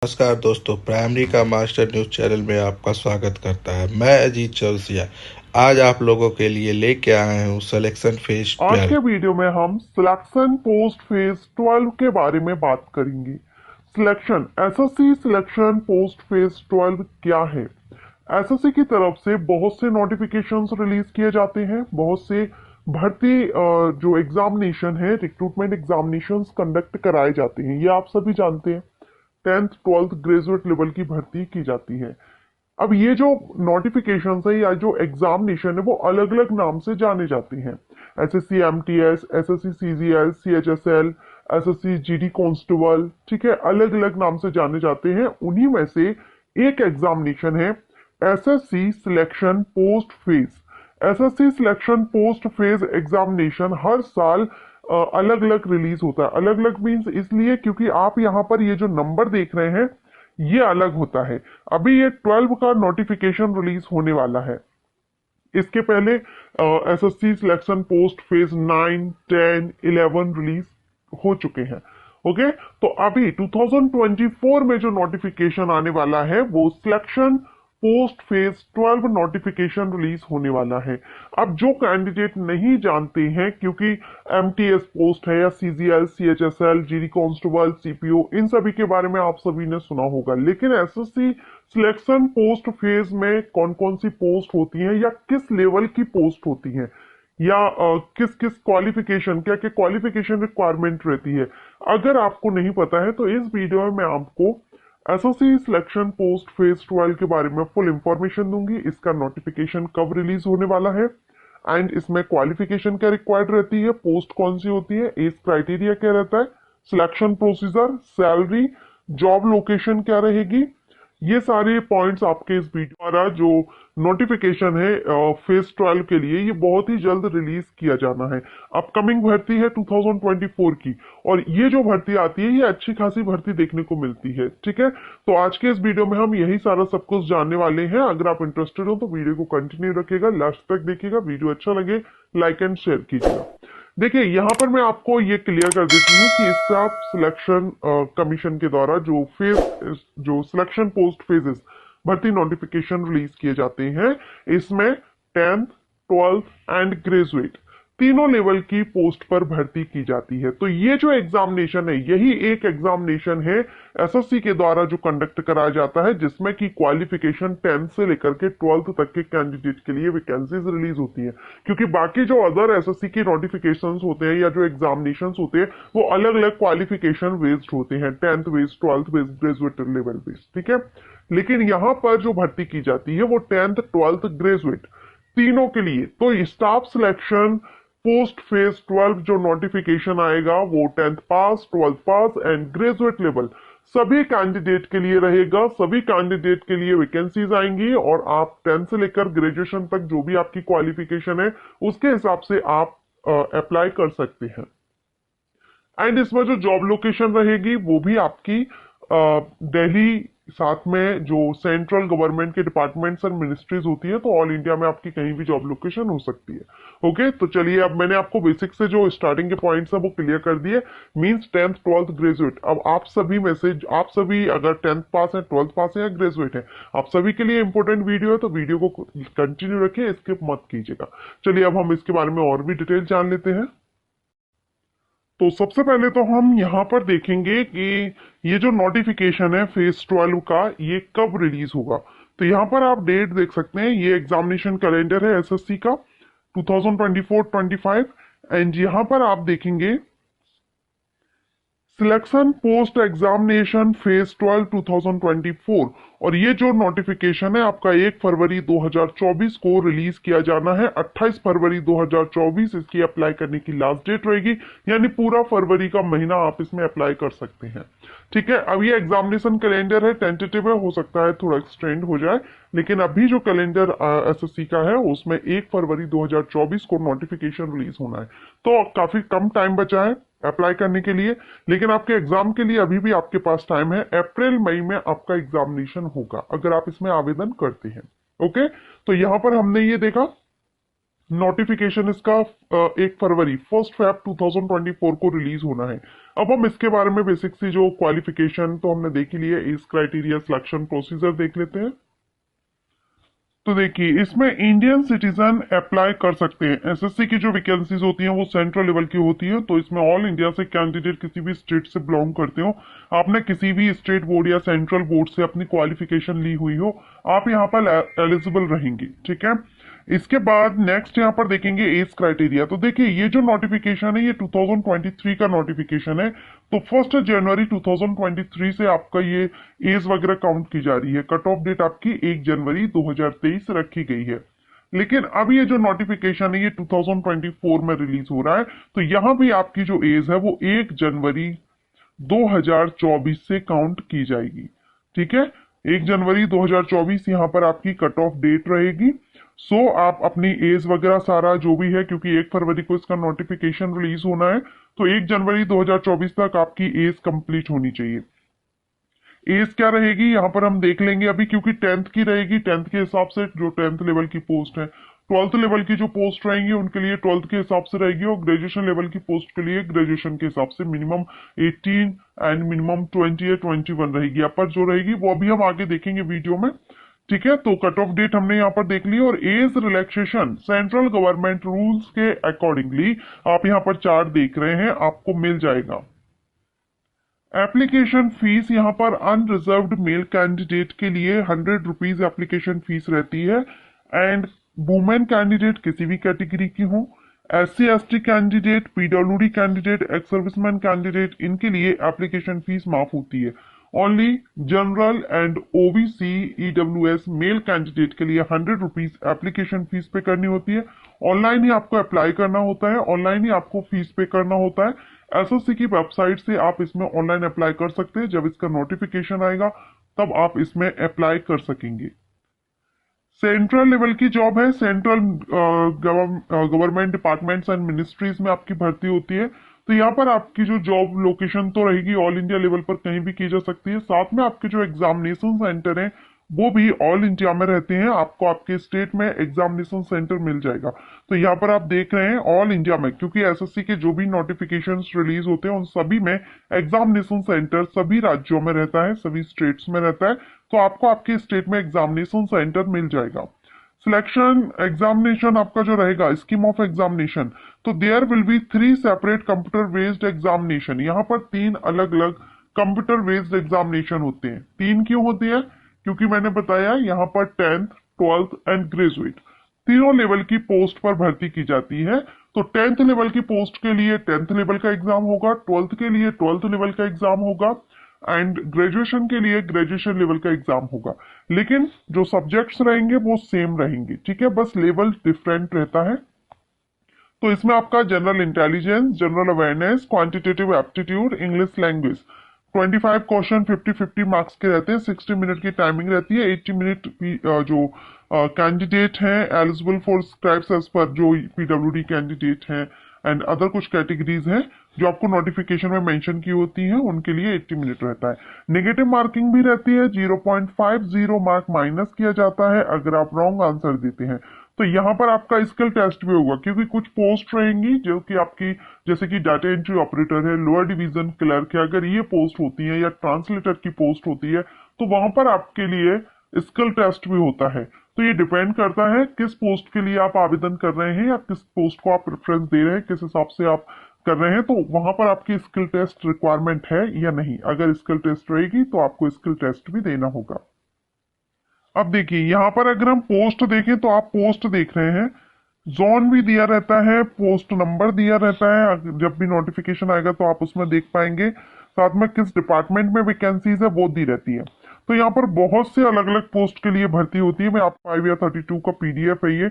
नमस्कार दोस्तों, प्राइमरी का मास्टर न्यूज चैनल में आपका स्वागत करता है। मैं अजीत चौरसिया आज आप लोगों के लिए लेके आया हूँ सिलेक्शन फेज आज 12। के वीडियो में हम सिलेक्शन पोस्ट फेज 12 के बारे में बात करेंगे। Selection SSC selection post phase 12 क्या है? एसएससी की तरफ से बहुत से नोटिफिकेशंस रिलीज किए जाते हैं, बहुत से भर्ती जो एग्जामिनेशन है, रिक्रूटमेंट एग्जामिनेशंस कंडक्ट कराए जाते हैं। ये आप सभी जानते हैं। 10th 12th ग्रेजुएट लेवल की भर्ती की जाती है। अब ये जो नोटिफिकेशन है या जो एग्जामिनेशन है वो अलग अलग नाम से जाने जाते हैं। SSC MTS, SSC CGL, CHSL, SSC GD constable, ठीक है, अलग अलग नाम से जाने जाते हैं। उन्हीं में से एक एग्जामिनेशन है SSC selection post phase. SSC selection post phase examination हर साल अलग अलग रिलीज होता है। अलग अलग मीन्स इसलिए क्योंकि आप यहाँ पर ये जो नंबर देख रहे हैं ये अलग होता है। अभी ये 12 का नोटिफिकेशन रिलीज होने वाला है। इसके पहले SSC selection post phase 9, 10, 11 release हो चुके हैं। ओके, तो अभी 2024 में जो नोटिफिकेशन आने वाला है वो selection post phase 12 notification release होने वाला है। अब जो कैंडिडेट नहीं जानते हैं, क्योंकि एमटीएस पोस्ट है या CGL, CHSL, GD constable, CPO, इन सभी के बारे में आप सभी ने सुना होगा, लेकिन एसएससी सिलेक्शन पोस्ट फेज में कौन कौन सी पोस्ट होती है या किस लेवल की पोस्ट होती है या किस किस क्वालिफिकेशन, क्या क्या क्वालिफिकेशन रिक्वायरमेंट रहती है, अगर आपको नहीं पता है तो इस वीडियो में मैं आपको एसएससी सिलेक्शन पोस्ट फेज 12 के बारे में फुल इंफॉर्मेशन दूंगी। इसका नोटिफिकेशन कब रिलीज होने वाला है एंड इसमें क्वालिफिकेशन क्या रिक्वायर्ड रहती है, पोस्ट कौन सी होती है, एज क्राइटेरिया क्या रहता है, selection procedure, salary, job location क्या रहेगी, ये सारे पॉइंट्स आपके इस वीडियो द्वारा जो नोटिफिकेशन है फेज 12 के लिए ये बहुत ही जल्द रिलीज किया जाना है। अपकमिंग भर्ती है 2024 की, और ये जो भर्ती आती है ये अच्छी खासी भर्ती देखने को मिलती है। ठीक है, तो आज के इस वीडियो में हम यही सारा सब कुछ जानने वाले हैं। अगर आप इंटरेस्टेड हो तो वीडियो को कंटिन्यू रखिएगा, लास्ट तक देखिएगा। वीडियो अच्छा लगे लाइक एंड शेयर कीजिएगा। देखिए, यहाँ पर मैं आपको ये क्लियर कर देती हूँ कि इससे आप सिलेक्शन कमीशन के द्वारा जो सिलेक्शन पोस्ट फेजेस भर्ती नोटिफिकेशन रिलीज किए जाते हैं, इसमें 10th 12th एंड ग्रेजुएट तीनों लेवल की पोस्ट पर भर्ती की जाती है। तो ये जो एग्जामिनेशन है यही एक एग्जामिनेशन है एसएससी के द्वारा जो कंडक्ट कराया जाता है, जिसमें की क्वालिफिकेशन 10th से लेकर के 12th तक के कैंडिडेट के लिए वैकेंसीज रिलीज होती है। क्योंकि बाकी जो अदर एसएससी की नोटिफिकेशन होते हैं या जो एग्जामिनेशन होते हैं वो अलग अलग क्वालिफिकेशन बेस्ड होते हैं, 10th based, 12th based, graduate level based. ठीक है, लेकिन यहाँ पर जो भर्ती की जाती है वो 10th 12th ग्रेजुएट तीनों के लिए। तो स्टाफ सिलेक्शन पोस्ट फेज 12 जो नोटिफिकेशन आएगा वो 10th pass, 12th pass and graduate level सभी कैंडिडेट के लिए रहेगा। सभी कैंडिडेट के लिए वैकेंसीज आएंगी और आप 10th से लेकर ग्रेजुएशन तक जो भी आपकी क्वालिफिकेशन है उसके हिसाब से आप अप्लाई कर सकते हैं। एंड इसमें जो जॉब लोकेशन रहेगी वो भी आपकी दिल्ली, साथ में जो सेंट्रल गवर्नमेंट के डिपार्टमेंट्स एंड मिनिस्ट्रीज होती है, तो ऑल इंडिया में आपकी कहीं भी जॉब लोकेशन हो सकती है। ओके, तो चलिए, अब मैंने आपको बेसिक से जो स्टार्टिंग के पॉइंट्स है वो क्लियर कर दिए। Means 10th 12th graduate. अब आप सभी में से आप सभी अगर 10th पास है, 12th पास है या ग्रेजुएट है, आप सभी के लिए इंपॉर्टेंट वीडियो है, तो वीडियो को कंटिन्यू रखिए, स्किप मत कीजिएगा। चलिए, अब हम इसके बारे में और भी डिटेल जान लेते हैं। तो सबसे पहले तो हम यहाँ पर देखेंगे कि ये जो नोटिफिकेशन है फेज 12 का ये कब रिलीज होगा। तो यहाँ पर आप डेट देख सकते हैं, ये एग्जामिनेशन कैलेंडर है एसएससी का 2024-25। एंड यहाँ पर आप देखेंगे सिलेक्शन पोस्ट एग्जामिनेशन फेज 12 2024, और ये जो नोटिफिकेशन है आपका 1 फरवरी 2024 को रिलीज किया जाना है। 28 फरवरी 2024 इसकी अप्लाई करने की लास्ट डेट रहेगी, यानी पूरा फरवरी का महीना आप इसमें अप्लाई कर सकते हैं। ठीक है, अब ये एग्जामिनेशन कैलेंडर है, टेंटेटिव है, हो सकता है थोड़ा एक्सटेंड हो जाए, लेकिन अभी जो कैलेंडर एसएससी का है उसमें 1 फरवरी 2024 को नोटिफिकेशन रिलीज होना है। तो काफी कम टाइम बचा है अप्लाई करने के लिए, लेकिन आपके एग्जाम के लिए अभी भी आपके पास टाइम है। अप्रैल मई में आपका एग्जामिनेशन होगा अगर आप इसमें आवेदन करते हैं। ओके, तो यहां पर हमने ये देखा नोटिफिकेशन इसका 1 फरवरी 1 फेब 2024 को रिलीज होना है। अब हम इसके बारे में बेसिक सी जो क्वालिफिकेशन तो हमने देख ही लिया, एज क्राइटेरिया, सिलेक्शन प्रोसीजर देख लेते हैं। तो देखिए इसमें इंडियन सिटीजन अप्लाई कर सकते हैं। एसएससी की जो वैकेंसीज होती हैं वो सेंट्रल लेवल की होती है, तो इसमें ऑल इंडिया से कैंडिडेट किसी भी स्टेट से बिलोंग करते हो, आपने किसी भी स्टेट बोर्ड या सेंट्रल बोर्ड से अपनी क्वालिफिकेशन ली हुई हो, आप यहाँ पर एलिजिबल रहेंगे। ठीक है, इसके बाद नेक्स्ट यहाँ पर देखेंगे एज क्राइटेरिया। तो देखिए ये जो नोटिफिकेशन है ये 2023 का नोटिफिकेशन है, तो 1 जनवरी 2023 से आपका ये एज वगैरह काउंट की जा रही है। कट ऑफ डेट आपकी 1 जनवरी 2023 रखी गई है। लेकिन अब ये जो नोटिफिकेशन है ये 2024 में रिलीज हो रहा है, तो यहाँ भी आपकी जो एज है वो 1 जनवरी 2024 से काउंट की जाएगी। ठीक है, 1 जनवरी 2024 यहाँ पर आपकी कट ऑफ डेट रहेगी। सो आप अपनी एज वगैरह सारा जो भी है, क्योंकि 1 फरवरी को इसका नोटिफिकेशन रिलीज होना है, तो 1 जनवरी 2024 तक आपकी एज कंप्लीट होनी चाहिए। एज क्या रहेगी यहाँ पर हम देख लेंगे अभी, क्योंकि 10th की रहेगी। 10th के हिसाब से जो 10th लेवल की पोस्ट है, 12th लेवल की जो पोस्ट रहेंगी उनके लिए 12th के हिसाब से रहेगी, और ग्रेजुएशन लेवल की पोस्ट के लिए ग्रेजुएशन के हिसाब से मिनिमम 18 एंड मिनिमम 20 या 21 रहेगी। यहाँ पर जो रहेगी वो अभी हम आगे देखेंगे वीडियो में। ठीक है, तो कट ऑफ डेट हमने यहाँ पर देख ली, और age relaxation central government rules के अकॉर्डिंगली आप यहाँ पर चार्ट देख रहे हैं, आपको मिल जाएगा। एप्लीकेशन फीस यहाँ पर अनरिजर्व्ड मेल कैंडिडेट के लिए 100 रुपीज एप्लीकेशन फीस रहती है, एंड वुमेन कैंडिडेट किसी भी कैटेगरी की हो, SC ST candidate, PWD candidate, ex serviceman candidate, इनके लिए एप्लीकेशन फीस माफ होती है। Only general and OBC EWS male candidate के लिए 100 रुपीज एप्लीकेशन फीस पे करनी होती है। ऑनलाइन ही आपको अप्लाई करना होता है, ऑनलाइन ही आपको फीस पे करना होता है। एसएससी की वेबसाइट से आप इसमें ऑनलाइन अप्लाई कर सकते हैं। जब इसका नोटिफिकेशन आएगा तब आप इसमें अप्लाई कर सकेंगे। सेंट्रल लेवल की जॉब है, central government departments and ministries में आपकी भर्ती होती है। तो यहाँ पर आपकी जो जॉब लोकेशन तो रहेगी ऑल इंडिया लेवल पर कहीं भी की जा सकती है, साथ में आपके जो एग्जामिनेशन सेंटर हैं वो भी ऑल इंडिया में रहते हैं, आपको आपके स्टेट में एग्जामिनेशन सेंटर मिल जाएगा। तो यहाँ पर आप देख रहे हैं ऑल इंडिया में, क्योंकि एसएससी के जो भी नोटिफिकेशंस रिलीज होते हैं उन सभी में एग्जामिनेशन सेंटर सभी राज्यों में रहता है, सभी स्टेट्स में रहता है, तो आपको आपके स्टेट में एग्जामिनेशन सेंटर मिल जाएगा। सिलेक्शन एग्जामिनेशन आपका जो रहेगा, स्कीम ऑफ एग्जामिनेशन, तो there will be 3 separate computer based examination. यहाँ पर 3 अलग अलग कंप्यूटर बेस्ड एग्जामिनेशन होते हैं। 3 क्यों होते हैं? क्योंकि मैंने बताया यहाँ पर 10th, 12th एंड ग्रेजुएट तीनों लेवल की पोस्ट पर भर्ती की जाती है। तो 10th लेवल की पोस्ट के लिए 10th लेवल का एग्जाम होगा, 12th के लिए 12th लेवल का एग्जाम होगा, एंड ग्रेजुएशन के लिए ग्रेजुएशन लेवल का एग्जाम होगा। लेकिन जो सब्जेक्ट्स रहेंगे वो सेम रहेंगे। ठीक है, बस लेवल डिफरेंट रहता है। तो इसमें आपका general intelligence, general awareness, quantitative aptitude, English language, 25 question 50-50 marks के रहते हैं। 60 मिनट की टाइमिंग रहती है। 80 मिनट जो कैंडिडेट हैं eligible for scribes as per जो PWD कैंडिडेट हैं एंड अदर कुछ कैटेगरीज हैं जो आपको नोटिफिकेशन में मेंशन की होती हैं, उनके लिए 80 मिनट रहता है। नेगेटिव मार्किंग भी रहती है, 0.50 मार्क माइनस किया जाता है अगर आप रॉन्ग आंसर देते हैं। तो यहाँ पर आपका स्किल टेस्ट भी होगा, क्योंकि कुछ पोस्ट रहेंगी जो कि आपकी, जैसे कि डाटा एंट्री ऑपरेटर है, लोअर डिवीजन क्लर्क है, अगर ये पोस्ट होती है या ट्रांसलेटर की पोस्ट होती है तो वहां पर आपके लिए स्किल टेस्ट भी होता है। तो ये डिपेंड करता है किस पोस्ट के लिए आप आवेदन कर रहे हैं या किस पोस्ट को आप प्रेफरेंस दे रहे हैं, किस हिसाब से आप कर रहे हैं, तो वहां पर आपकी स्किल टेस्ट रिक्वायरमेंट है या नहीं। अगर स्किल टेस्ट रहेगी तो आपको स्किल टेस्ट भी देना होगा। अब देखिए यहाँ पर अगर हम पोस्ट देखें तो आप पोस्ट देख रहे हैं, जोन भी दिया रहता है, पोस्ट नंबर दिया रहता है। जब भी नोटिफिकेशन आएगा तो आप उसमें देख पाएंगे। साथ में किस डिपार्टमेंट में वैकेंसीज है वो दी रहती है। तो यहाँ पर बहुत से अलग अलग पोस्ट के लिए भर्ती होती है। मैं आपको 5 या 32 का PDF है ये,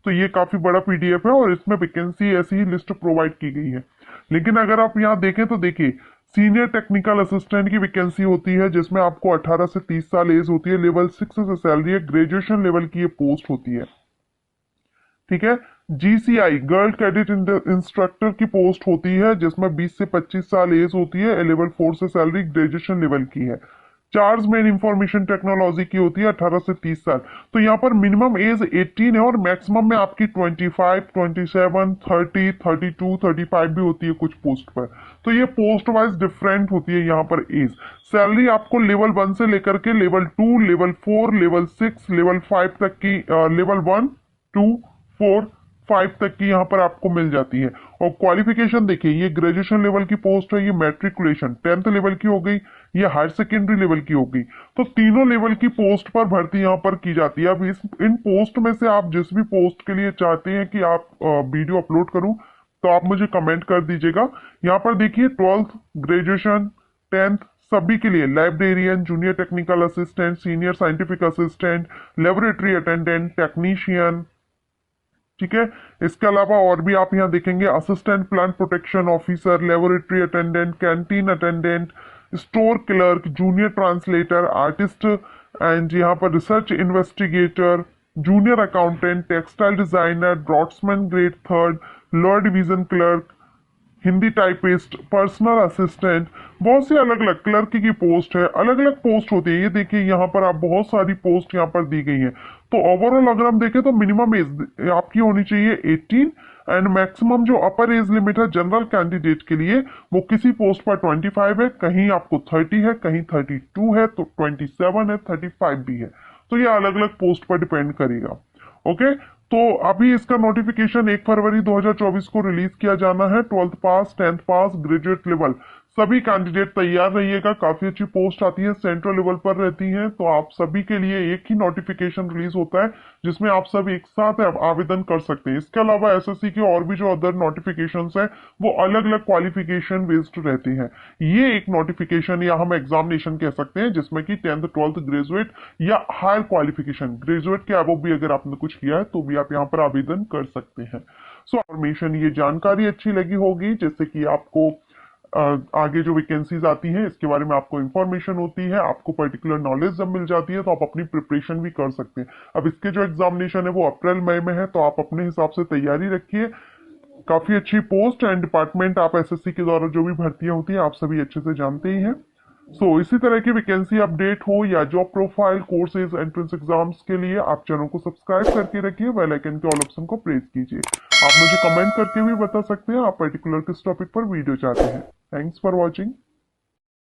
तो ये काफी बड़ा PDF है और इसमें वैकेंसी ऐसी ही लिस्ट प्रोवाइड की गई है। लेकिन अगर आप यहाँ देखें तो देखिए सीनियर टेक्निकल असिस्टेंट की वैकेंसी होती है जिसमें आपको 18 से 30 साल एज होती है, लेवल 6 से सैलरी है, ग्रेजुएशन लेवल की ये पोस्ट होती है। ठीक है, GCI गर्ल कैडेट इंस्ट्रक्टर की पोस्ट होती है जिसमें 20 से 25 साल एज होती है, लेवल 4 से सैलरी, ग्रेजुएशन लेवल की है। चार्ज मेन इंफॉर्मेशन टेक्नोलॉजी की होती है 18 से 30 साल। तो यहाँ पर मिनिमम एज 18 है और मैक्सिमम में आपकी 25, 27, 30, 32, 35 भी होती है कुछ पोस्ट पर। तो ये पोस्ट वाइज डिफरेंट होती है यहाँ पर एज। सैलरी आपको लेवल 1 से लेकर के लेवल 2, लेवल 4, लेवल 6, लेवल 5 तक की, लेवल 1, 2, 4, 5 तक की यहाँ पर आपको मिल जाती है। और क्वालिफिकेशन देखिए, ये ग्रेजुएशन लेवल की पोस्ट है, ये मैट्रिकुलेशन 10th लेवल की हो गई, ये हायर सेकेंडरी लेवल की हो गई। तो तीनों लेवल की पोस्ट पर भर्ती यहाँ पर की जाती है। अब इन पोस्ट में से आप जिस भी पोस्ट के लिए चाहते हैं कि आप वीडियो अपलोड करूं, तो आप मुझे कमेंट कर दीजिएगा। यहाँ पर देखिए 12th, ग्रेजुएशन, 10th सभी के लिए librarian, junior technical assistant, senior scientific assistant, laboratory attendant, technician, ठीक है। इसके अलावा और भी आप यहाँ देखेंगे assistant plant protection officer, laboratory attendant, canteen attendant, store clerk, junior translator, artist, and यहाँ पर research investigator, junior accountant, textile designer, draughtsman grade 3rd, lower division clerk, Hindi typist, personal assistant, बहुत सी अलग अलग क्लर्क की पोस्ट है, अलग अलग post होती है। ये देखिए यहाँ पर आप बहुत सारी पोस्ट यहाँ पर दी गई है। तो ओवरऑल अगर हम देखें तो मिनिमम एज आपकी होनी चाहिए 18 एंड मैक्सिमम जो अपर एज लिमिट है जनरल कैंडिडेट के लिए वो किसी पोस्ट पर 25 है, कहीं आपको 30 है, कहीं 32 है, तो 27 है, 35 भी है। तो ये अलग अलग पोस्ट पर डिपेंड करेगा। ओके, तो अभी इसका नोटिफिकेशन 1 फरवरी 2024 को रिलीज किया जाना है। 12th पास, 10th पास, ग्रेजुएट लेवल सभी कैंडिडेट तैयार रहिएगा। काफी अच्छी पोस्ट आती है, सेंट्रल लेवल पर रहती हैं। तो आप सभी के लिए एक ही नोटिफिकेशन रिलीज होता है जिसमें आप सब एक साथ आवेदन कर सकते हैं। इसके अलावा एसएससी के और भी जो अदर नोटिफिकेशंस हैं वो अलग अलग क्वालिफिकेशन बेस्ड रहते हैं। ये एक नोटिफिकेशन या हम एग्जामिनेशन कह सकते हैं जिसमें कि 10th, 12th, ग्रेजुएट या हायर क्वालिफिकेशन, ग्रेजुएट के अबव भी अगर आपने कुछ किया है तो भी आप यहाँ पर आवेदन कर सकते हैं। सो इन्फॉर्मेशन, ये जानकारी अच्छी लगी होगी, जैसे कि आपको आगे जो वैकेंसीज आती हैं इसके बारे में आपको इंफॉर्मेशन होती है, आपको पर्टिकुलर नॉलेज जब मिल जाती है तो आप अपनी प्रिपरेशन भी कर सकते हैं। अब इसके जो एग्जामिनेशन है वो अप्रैल मई में है, तो आप अपने हिसाब से तैयारी रखिए। काफी अच्छी पोस्ट एंड डिपार्टमेंट आप एसएससी के द्वारा जो भी भर्तियां होती हैं आप सभी अच्छे से जानते ही हैं। इसी तरह की वैकेंसी अपडेट हो या job profile, courses, entrance exams के लिए आप चैनल को सब्सक्राइब करके रखिए, बेल आइकन के ऑल ऑप्शन को प्रेस कीजिए। आप मुझे कमेंट करके भी बता सकते हैं आप पर्टिकुलर किस टॉपिक पर वीडियो चाहते हैं। Thanks for watching.